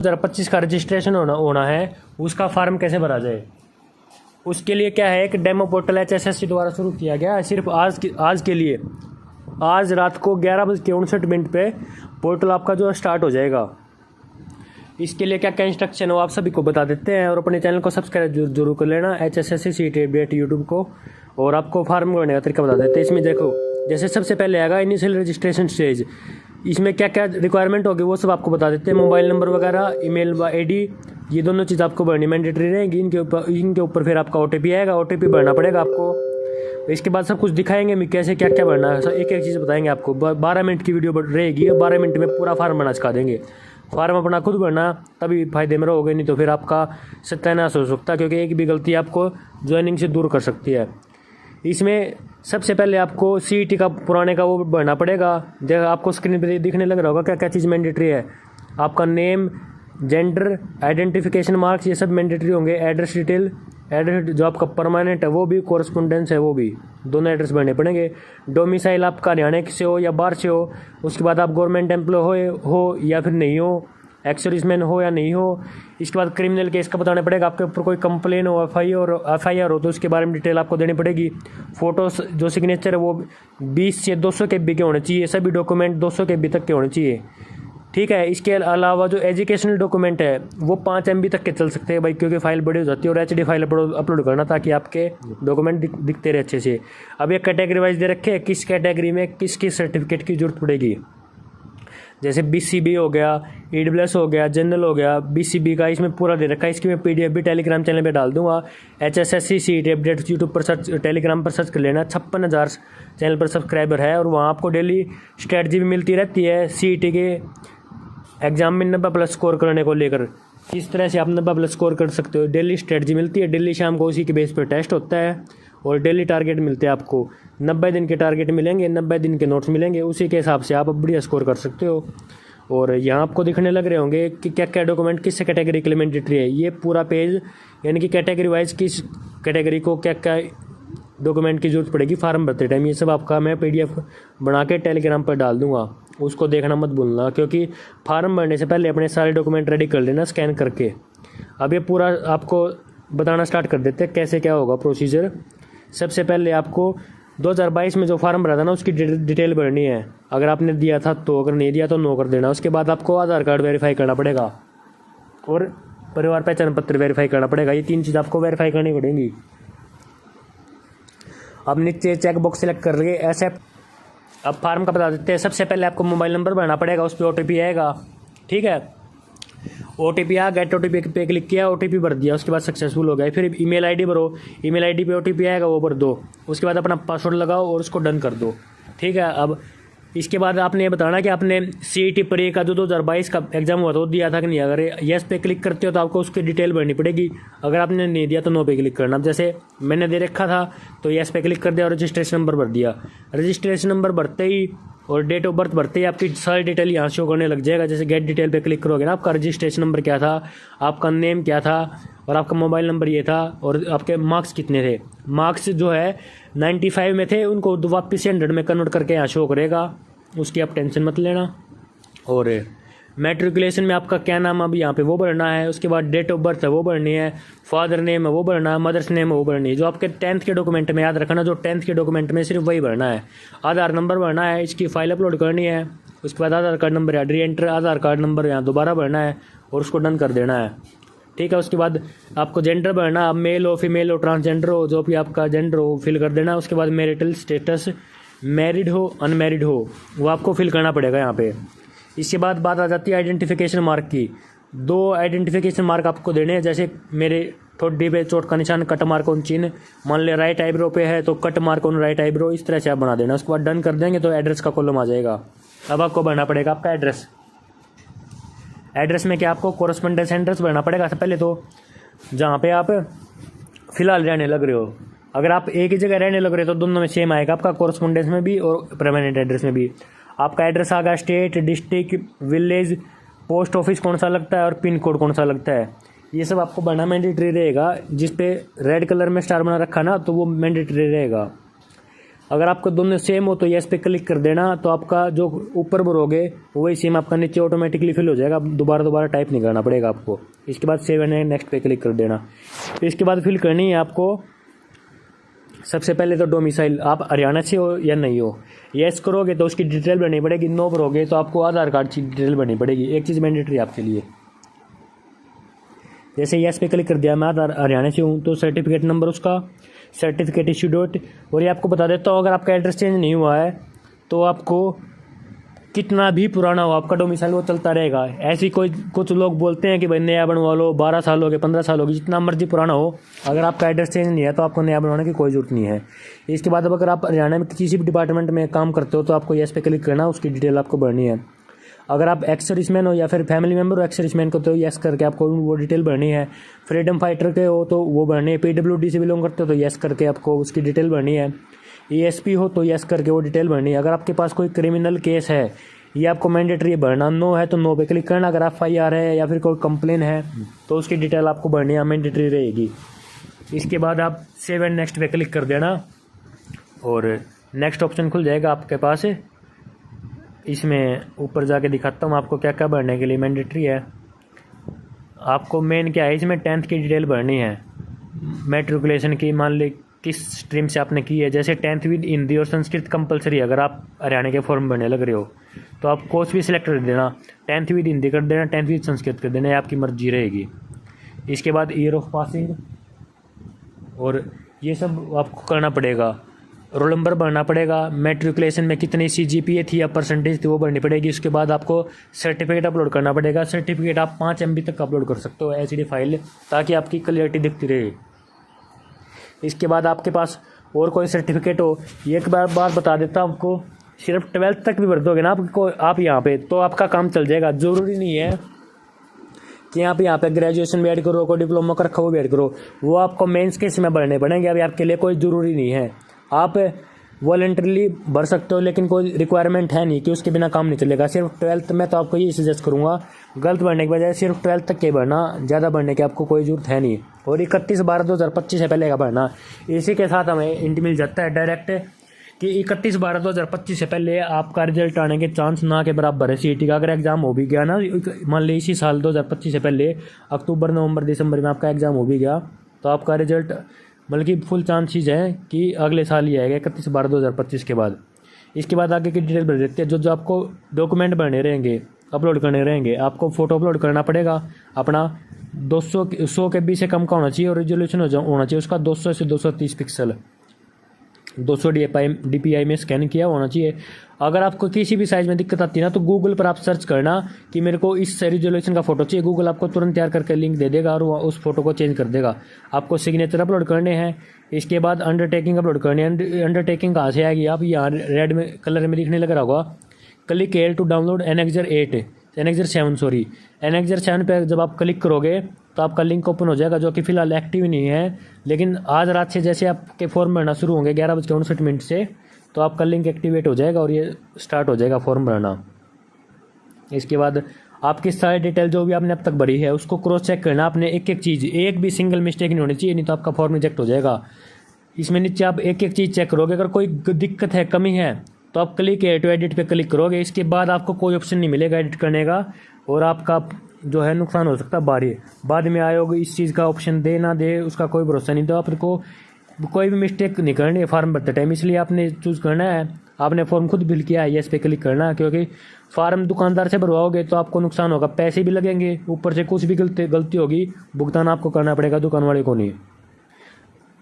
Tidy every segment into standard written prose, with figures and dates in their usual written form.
2025 का रजिस्ट्रेशन होना है, उसका फॉर्म कैसे भरा जाए। उसके लिए क्या है, एक डेमो पोर्टल HSSC द्वारा शुरू किया गया है सिर्फ आज के लिए। आज रात को 11:59 पे पोर्टल आपका जो स्टार्ट हो जाएगा। इसके लिए क्या क्या इंस्ट्रक्शन हो आप सभी को बता देते हैं, और अपने चैनल को सब्सक्राइब जरूर कर लेना HSSC CET अपडेट यूट्यूब को। और आपको फॉर्म भरने का तरीका बता देते हैं। इसमें देखो, जैसे सबसे पहले आएगा इनिशियल रजिस्ट्रेशन स्टेज। इसमें क्या क्या रिक्वायरमेंट होगी वो सब आपको बता देते हैं। मोबाइल नंबर वगैरह, ईमेल व ID, ये दोनों चीज़ आपको भरनी मैंडेटरी रहेगी। इनके ऊपर फिर आपका OTP आएगा, OTP भरना पड़ेगा आपको। इसके बाद सब कुछ दिखाएंगे कैसे क्या क्या भरना है, एक एक चीज़ बताएंगे आपको। 12 मिनट की वीडियो रहेगी, 12 मिनट में पूरा फार्म बना सिखा देंगे। फार्म अपना खुद भरना, तभी फायदे में रहोगे, नहीं तो फिर आपका सत्यानाश हो सकता है, क्योंकि एक भी गलती आपको ज्वाइनिंग से दूर कर सकती है। इसमें सबसे पहले आपको CET का पुराने का वो भरना पड़ेगा। जैसे आपको स्क्रीन पर दिखने लग रहा होगा क्या क्या चीज़ मैंडेटरी है। आपका नेम, जेंडर, आइडेंटिफिकेशन मार्क्स, ये सब मैंडेटरी होंगे। एड्रेस डिटेल, एड्रेस जो आपका परमानेंट है वो भी, कोरस्पोंडेंस है वो भी, दोनों एड्रेस भरने पड़ेंगे। डोमिसाइल आपका हरियाणा से हो या बाहर से हो। उसके बाद आप गवर्नमेंट एम्प्लॉय हो या फिर नहीं हो, एक्स-सर्विसमैन हो या नहीं हो। इसके बाद क्रिमिनल केस का बताना पड़ेगा, आपके ऊपर कोई कंप्लेन हो, FIR हो तो उसके बारे में डिटेल आपको देनी पड़ेगी। फ़ोटोस जो सिग्नेचर है वो 20 से 200 KB के होने चाहिए। सभी डॉक्यूमेंट 200 KB तक के होने चाहिए, ठीक है। इसके अलावा जो एजुकेशनल डॉक्यूमेंट है वो 5 MB तक के चल सकते हैं भाई, क्योंकि फाइल बड़ी हो जाती है। और HD फाइल अपलोड करना, ताकि आपके डॉक्यूमेंट दिखते रहे अच्छे से। अब ये कैटेगरी वाइज दे रखे हैं, किस कैटेगरी में किस किस सर्टिफिकेट की जरूरत पड़ेगी। जैसे BCB हो गया, EWS हो गया, जनरल हो गया। BCB का इसमें पूरा दे रखा है। इसकी मैं PDF भी टेलीग्राम चैनल पे डाल दूंगा। HSSC CET अपडेट यूट्यूब पर सर्च, टेलीग्राम पर सर्च कर लेना। 56,000 चैनल पर सब्सक्राइबर है, और वहाँ आपको डेली स्ट्रेटजी भी मिलती रहती है CET के एग्जाम में 90+ स्कोर करने को लेकर। किस तरह से आप 90+ स्कोर कर सकते हो, डेली स्ट्रेटजी मिलती है। डेली शाम को उसी के बेस पर टेस्ट होता है, और डेली टारगेट मिलते हैं आपको। 90 दिन के टारगेट मिलेंगे, 90 दिन के नोट्स मिलेंगे। उसी के हिसाब से आप बढ़िया स्कोर कर सकते हो। और यहाँ आपको दिखने लग रहे होंगे कि क्या क्या डॉक्यूमेंट किस कैटेगरी के लिए मैंडेटरी है। ये पूरा पेज, यानी कि कैटेगरी वाइज किस कैटेगरी को क्या क्या डॉक्यूमेंट की जरूरत पड़ेगी फार्म भरते टाइम, ये सब आपका मैं PDF बना के टेलीग्राम पर डाल दूंगा। उसको देखना मत भूलना, क्योंकि फार्म भरने से पहले अपने सारे डॉक्यूमेंट रेडी कर लेना स्कैन करके। अब ये पूरा आपको बताना स्टार्ट कर देते हैं कैसे क्या होगा प्रोसीजर। सबसे पहले आपको 2022 में जो फार्म भरा था ना, उसकी डिटेल भरनी है। अगर आपने दिया था तो, अगर नहीं दिया तो नो कर देना। उसके बाद आपको आधार कार्ड वेरीफाई करना पड़ेगा, और परिवार पहचान पत्र वेरीफाई करना पड़ेगा। ये 3 चीज़ आपको वेरीफाई करनी पड़ेंगी। अब नीचे चेक बॉक्स सेलेक्ट कर लिए एक्सेप्ट। अब फार्म का बता देते हैं। सबसे पहले आपको मोबाइल नंबर भरना पड़ेगा, उस पर OTP आएगा, ठीक है। OTP आ, गेट OTP पे क्लिक किया, OTP भर दिया, उसके बाद सक्सेसफुल हो गया। फिर ईमेल ID भरो, ईमेल ID पे OTP आएगा, वो भर दो। उसके बाद अपना पासवर्ड लगाओ और उसको डन कर दो, ठीक है। अब इसके बाद आपने ये बताना कि आपने CET प्री का जो 2022 का एग्जाम हुआ था वो दिया था कि नहीं। अगर येस पे क्लिक करते हो तो आपको उसकी डिटेल भरनी पड़ेगी। अगर आपने नहीं दिया तो नो पे क्लिक करना। अब जैसे मैंने दे रखा था तो येस पे क्लिक कर दिया और रजिस्ट्रेशन नंबर भर दिया। रजिस्ट्रेशन नंबर भरते ही और डेट ऑफ बर्थ भरते ही आपकी सारी डिटेल यहाँ शो करने लग जाएगा। जैसे गेट डिटेल पे क्लिक करोगे ना, आपका रजिस्ट्रेशन नंबर क्या था, आपका नेम क्या था, और आपका मोबाइल नंबर ये था, और आपके मार्क्स कितने थे। मार्क्स जो है 95 में थे, उनको वापस से 100 में कन्वर्ट करके यहाँ शो करेगा, उसकी आप टेंशन मत लेना। और मैट्रिकुलेशन में आपका क्या नाम अभी यहाँ पे वो भरना है। उसके बाद डेट ऑफ बर्थ है वो भरनी है, फादर नेम है वो भरना है, मदर्स नेम है वो भरनी है। जो आपके 10th के डॉक्यूमेंट में, याद रखना, जो 10th के डॉक्यूमेंट में सिर्फ वही भरना है। आधार नंबर भरना है, इसकी फाइल अपलोड करनी है। उसके बाद आधार कार्ड नंबर री एंटर, आधार कार्ड नंबर यहाँ दोबारा भरना है और उसको डन कर देना है, ठीक है। उसके बाद आपको जेंडर भरना, आप मेल हो, फीमेल हो, ट्रांसजेंडर हो, जो भी आपका जेंडर हो फिल कर देना। उसके बाद मैरिटल स्टेटस, मैरिड हो अनमैरिड हो, वो आपको फिल करना पड़ेगा यहाँ पे। इसके बाद बात आ जाती है आइडेंटिफिकेशन मार्क की। 2 आइडेंटिफिकेशन मार्क आपको देने हैं। जैसे मेरे ठोडी पे चोट का निशान, कट मार्क ऑन चिन्ह, मान ले राइट आईब्रो पे है तो cut mark on right eyebrow, इस तरह से आप बना देना। उसके बाद डन कर देंगे तो एड्रेस का कॉलम आ जाएगा। अब आपको भरना पड़ेगा आपका एड्रेस। एड्रेस में क्या आपको कोरस्पोंडेंस एड्रेस भरना पड़ेगा सबसे पहले तो, जहाँ पे आप फिलहाल रहने लग रहे हो। अगर आप एक ही जगह रहने लग रहे हो तो दोनों में सेम आएगा आपका, कोरस्पोंडेंस में भी और परमानेंट एड्रेस में भी। आपका एड्रेस आएगा state, district, village, post office कौन सा लगता है और पिन कोड कौन सा लगता है, ये सब आपको भरना मैंडेटरी रहेगा। जिस पे रेड कलर में स्टार बना रखा ना, तो वो मैंडेटरी रहेगा। अगर आपको दोनों सेम हो तो येस पे क्लिक कर देना, तो आपका जो ऊपर भरोगे वही सेम आपका नीचे ऑटोमेटिकली फिल हो जाएगा, दोबारा टाइप नहीं करना पड़ेगा आपको। इसके बाद सेव एंड नेक्स्ट पे क्लिक कर देना। तो इसके बाद फिल करनी है आपको सबसे पहले तो डोमिसाइल, आप हरियाणा से हो या नहीं हो। येस करोगे तो उसकी डिटेल भरनी पड़ेगी, नो भरोगे तो आपको आधार कार्ड की डिटेल भरनी पड़ेगी। एक चीज़ मैंडेटरी आपके लिए, जैसे येस पे क्लिक कर दिया, मैं हरियाणा से हूँ, तो सर्टिफिकेट नंबर उसका, सर्टिफिकेट इशू डेट। और ये आपको बता देता हूँ, अगर आपका एड्रेस चेंज नहीं हुआ है तो आपको कितना भी पुराना हो आपका डोमिसाइल वो चलता रहेगा। ऐसी कोई कुछ लोग बोलते हैं कि भाई नया बनवा लो, 12 साल हो गए, 15 साल हो गए, जितना मर्जी पुराना हो, अगर आपका एड्रेस चेंज नहीं है तो आपको नया बनवाने की कोई ज़रूरत नहीं है। इसके बाद अब अगर आप हरियाणा में किसी भी डिपार्टमेंट में काम करते हो तो आपको येस पे क्लिक करना, उसकी डिटेल आपको भरनी है। अगर आप एक्स सर्विसमैन हो या फिर फैमिली मेम्बर हो एक्स सर्विसमैन को, तो येस करके आपको वो डिटेल भरनी है। फ्रीडम फाइटर के हो तो वो भरनी है। PWD से बिलोंग करते हो तो येस करके आपको उसकी डिटेल भरनी है। ESP हो तो येस करके वो डिटेल भरनी है। अगर आपके पास कोई क्रिमिनल केस है ये आपको मैंडेटरी भरना, नो है तो नो पे क्लिक करना। अगर FIR है या फिर कोई कंप्लेन है तो उसकी डिटेल आपको भरनी है, मैंडेटरी रहेगी। इसके बाद आप सेव एंड नेक्स्ट पे क्लिक कर देना और नेक्स्ट ऑप्शन खुल जाएगा आपके पास। इसमें ऊपर जाके दिखाता हूँ आपको क्या क्या भरने के लिए मैंडेटरी है। आपको मेन क्या है, इसमें 10th की डिटेल भरनी है, मैट्रिकुलेशन की, मान ली किस स्ट्रीम से आपने की है। जैसे 10th विद हिंदी और संस्कृत कंपलसरी, अगर आप हरियाणा के फॉर्म भरने लग रहे हो तो आप कोर्स भी सिलेक्ट कर देना, 10th विद हिंदी कर देना, 10th विद संस्कृत कर देना, ये आपकी मर्जी रहेगी। इसके बाद ईयर ऑफ पासिंग और ये सब आपको करना पड़ेगा। रोल नंबर भरना पड़ेगा, मैट्रिकुलेशन में कितनी CGPA थी या परसेंटेज थी वो भरनी पड़ेगी। उसके बाद आपको सर्टिफिकेट अपलोड करना पड़ेगा। सर्टिफिकेट आप 5 MB तक अपलोड कर सकते हो HD फाइल, ताकि आपकी क्लियरिटी दिखती रहे। इसके बाद आपके पास और कोई सर्टिफिकेट हो, ये एक बार बता देता हूँ आपको, सिर्फ 12th तक भी भर दोगे ना आपको आप यहाँ पे, तो आपका काम चल जाएगा। ज़रूरी नहीं है कि आप यहाँ पे ग्रेजुएशन भी ऐड करो, कोई डिप्लोमा का रखा वो भी ऐड करो, वो आपको मेंस के समय भरने पड़ेंगे। अभी आपके लिए कोई ज़रूरी नहीं है, आप वॉलंटरली भर सकते हो, लेकिन कोई रिक्वायरमेंट है नहीं कि उसके बिना काम नहीं चलेगा। सिर्फ 12th में तो आपको ये सजेस्ट करूँगा, गलत भरने के बजाय सिर्फ 12th तक के भरना, ज़्यादा भरने की आपको कोई ज़रूरत है नहीं। और 31/12/2025 से पहले का भरना। इसी के साथ हमें इंट मिल जाता है डायरेक्ट कि 31/12/2025 से पहले आपका रिजल्ट आने के चांस ना के बराबर है। CET का अगर एग्ज़ाम हो भी गया ना, मान लीजिए इसी साल 2025 से पहले अक्टूबर, नवंबर, दिसंबर में आपका एग्ज़ाम हो भी गया, तो आपका रिजल्ट बल्कि फुल चांसेस है कि अगले साल ही आएगा, 31/12/2025 के बाद। इसके बाद आगे की डिटेल भर देते हैं। जो आपको डॉक्यूमेंट भरने रहेंगे, अपलोड करने रहेंगे, आपको फ़ोटो अपलोड करना पड़ेगा अपना, 100 KB से कम का होना चाहिए और रेजोल्यूशन होना चाहिए उसका 200 से 230 पिक्सल, 200 DPI में स्कैन किया होना चाहिए। अगर आपको किसी भी साइज़ में दिक्कत आती है ना, तो गूगल पर आप सर्च करना कि मेरे को इस रेजोल्यूशन का फ़ोटो चाहिए, गूगल आपको तुरंत तैयार करके लिंक दे देगा और उस फोटो को चेंज कर देगा। आपको सिग्नेचर अपलोड करने हैं। इसके बाद अंडरटेकिंग अपलोड करनी है। अंडरटेकिंग कहाँ से आएगी, आप यहाँ रेड में कलर में दिखने लग रहा होगा, click here to download Annexure 7 पे जब आप क्लिक करोगे तो आपका लिंक ओपन हो जाएगा, जो कि फ़िलहाल एक्टिव नहीं है, लेकिन आज रात से जैसे आपके फॉर्म भरना शुरू होंगे 11:59 से, तो आपका लिंक एक्टिवेट हो जाएगा और ये स्टार्ट हो जाएगा फॉर्म भरना। इसके बाद आपकी सारी डिटेल जो भी आपने अब तक भरी है उसको क्रॉस चेक करना आपने, एक एक चीज़, एक भी सिंगल मिस्टेक नहीं होनी चाहिए, नहीं तो आपका फॉर्म रिजेक्ट हो जाएगा। इसमें नीचे आप एक एक चीज़ चेक करोगे, अगर कोई दिक्कत है, कमी है, तो आप क्लिक टू एडिट पे क्लिक करोगे। इसके बाद आपको कोई ऑप्शन नहीं मिलेगा एडिट करने का और आपका जो है नुकसान हो सकता है बाद में आयोग इस चीज़ का ऑप्शन दे ना दे उसका कोई भरोसा नहीं। तो आपको कोई भी मिस्टेक नहीं करनी है फार्म भरते टाइम, इसलिए आपने चूज़ करना है, आपने फॉर्म खुद फिल किया है, येस पे क्लिक करना है, क्योंकि फार्म दुकानदार से भरवाओगे तो आपको नुकसान होगा, पैसे भी लगेंगे, ऊपर से कुछ भी गलती होगी भुगतान आपको करना पड़ेगा, दुकान वाले को नहीं।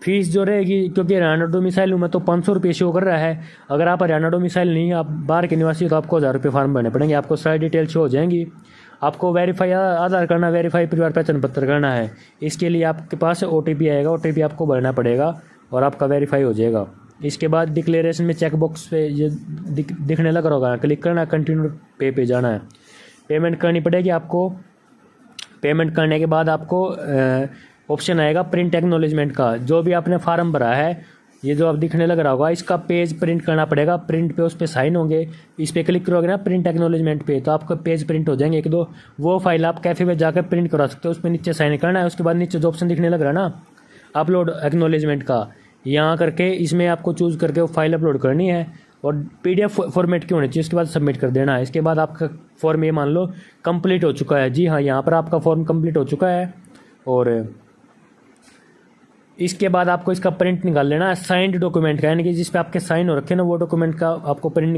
फीस जो रहेगी, क्योंकि हरियाणा डोमिसाइल हूँ मैं, तो 500 रुपये शो कर रहा है। अगर आप हरियाणा डोमिसाइल नहीं, आप बाहर के निवासी हो, तो आपको 1000 रुपये फार्म भरने पड़ेंगे। आपको सारी डिटेल शो हो जाएंगी। आपको वेरीफाई आधार करना, वेरीफाई परिवार पहचान पत्र करना है। इसके लिए आपके पास OTP आएगा, OTP आपको भरना पड़ेगा और आपका वेरीफाई हो जाएगा। इसके बाद डिक्लेरेशन में चेक बॉक्स पे ये दिखने लग रहा होगा, क्लिक करना, कंटिन्यू पे जाना है, पेमेंट करनी पड़ेगी आपको। पेमेंट करने के बाद आपको ऑप्शन आएगा प्रिंट एक्नॉलेजमेंट का, जो भी आपने फार्म भरा है, ये जो आप दिखने लग रहा होगा, इसका पेज प्रिंट करना पड़ेगा। प्रिंट पे उस पर साइन होंगे, इस पर क्लिक करोगे ना प्रिंट एक्नॉलेजमेंट पे, तो आपका पेज प्रिंट हो जाएंगे 1-2। वो फाइल आप कैफे में जाकर प्रिंट करा सकते हो, उस पर नीचे साइन करना है। उसके बाद नीचे जो ऑप्शन दिखने लग रहा है ना अपलोड एक्नॉलेजमेंट का, यहाँ करके इसमें आपको चूज़ करके वो फाइल अपलोड करनी है और PDF फॉर्मेट की होनी चाहिए। उसके बाद सबमिट कर देना है। इसके बाद आपका फॉर्म ये मान लो कंप्लीट हो चुका है। जी हाँ, यहाँ पर आपका फॉर्म कंप्लीट हो चुका है और इसके बाद आपको इसका प्रिंट निकाल लेना है साइंड डॉक्यूमेंट का, यानी कि जिस पे आपके साइन हो रखे ना वो डॉक्यूमेंट का आपको प्रिंट